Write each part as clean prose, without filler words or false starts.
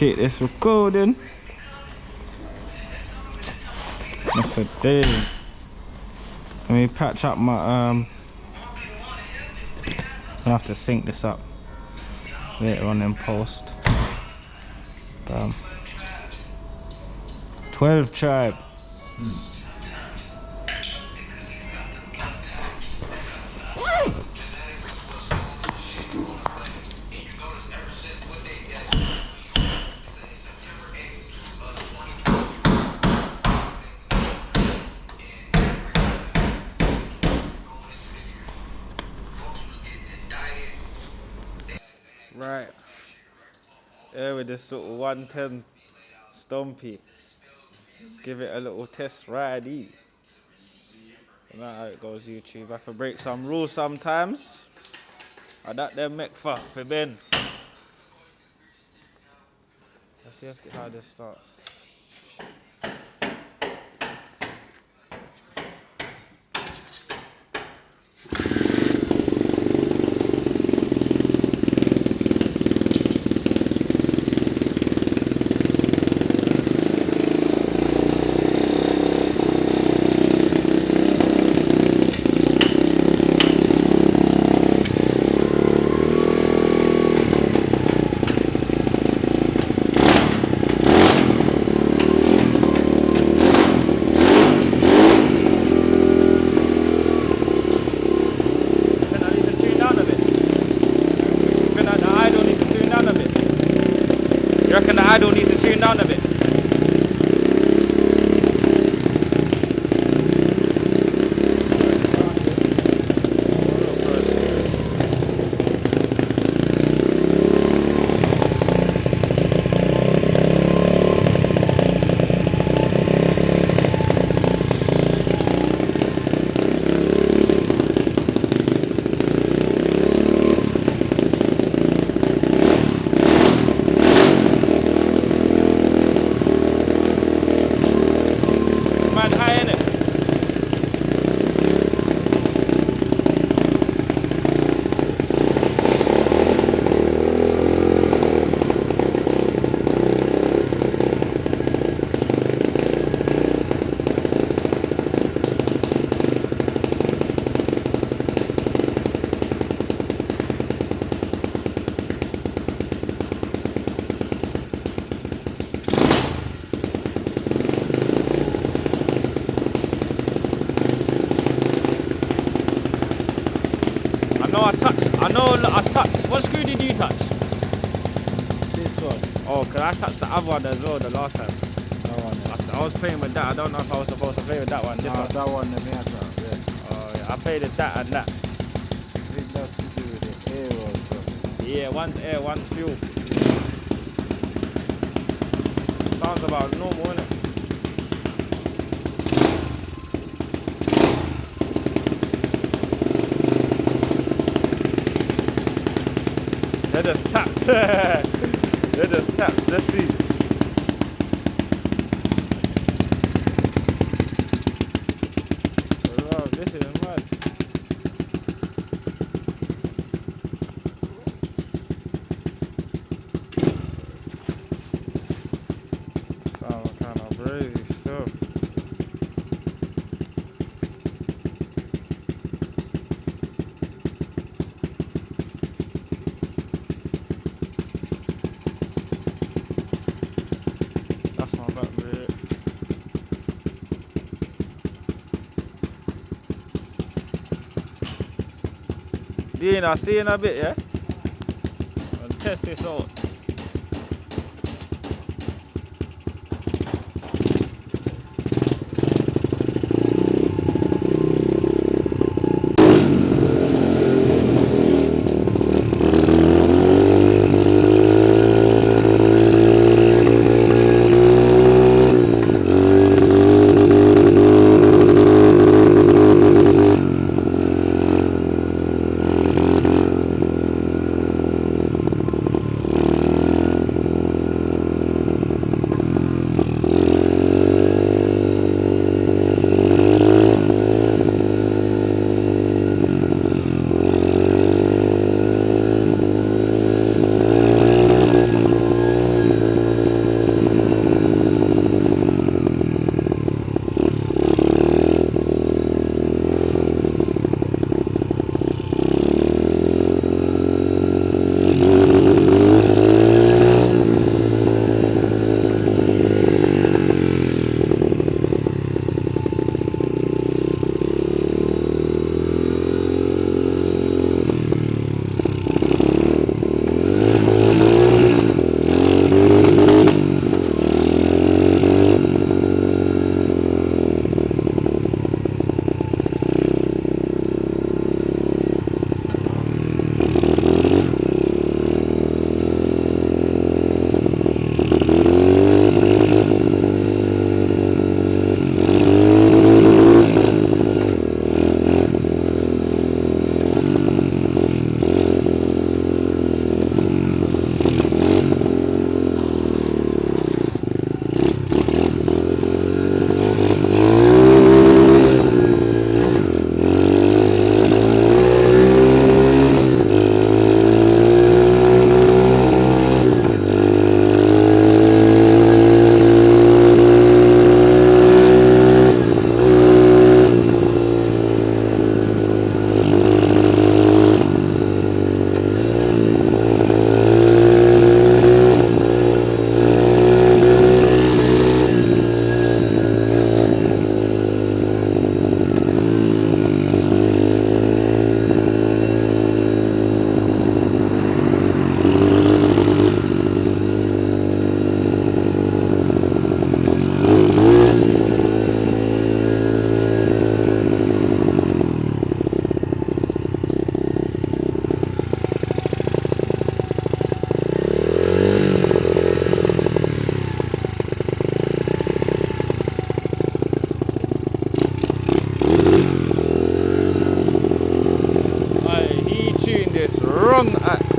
keep this recording. That's a day. Let me patch up my I'm gonna have to sync this up later on in post. 12 tribe. Right, here with this little 110 Stompy. Let's give it a little test ride. You know how it goes, YouTube. I have to break some rules sometimes. I that them make for Ben. Let's see how this starts. You reckon the idle needs to tune down a bit? I touched. What screw did you touch? This one. Oh, cause I touched the other one as well the last time. That one. I was playing with that. I don't know if I was supposed to play with that one. This one. That one, the matter. Yeah. Oh yeah, I played with that and that. I think that's to do with the air or something. Yeah, one's air, one's fuel. Sounds about normal, innit? They just tapped. They just tapped. Let's see. Wow, this is mad. Sounds kind of crazy stuff. Dean, I'll see you in a bit, yeah? I'll test this out. wrong. Oh my.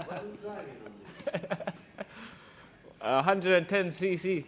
What are you driving on this? 110 cc.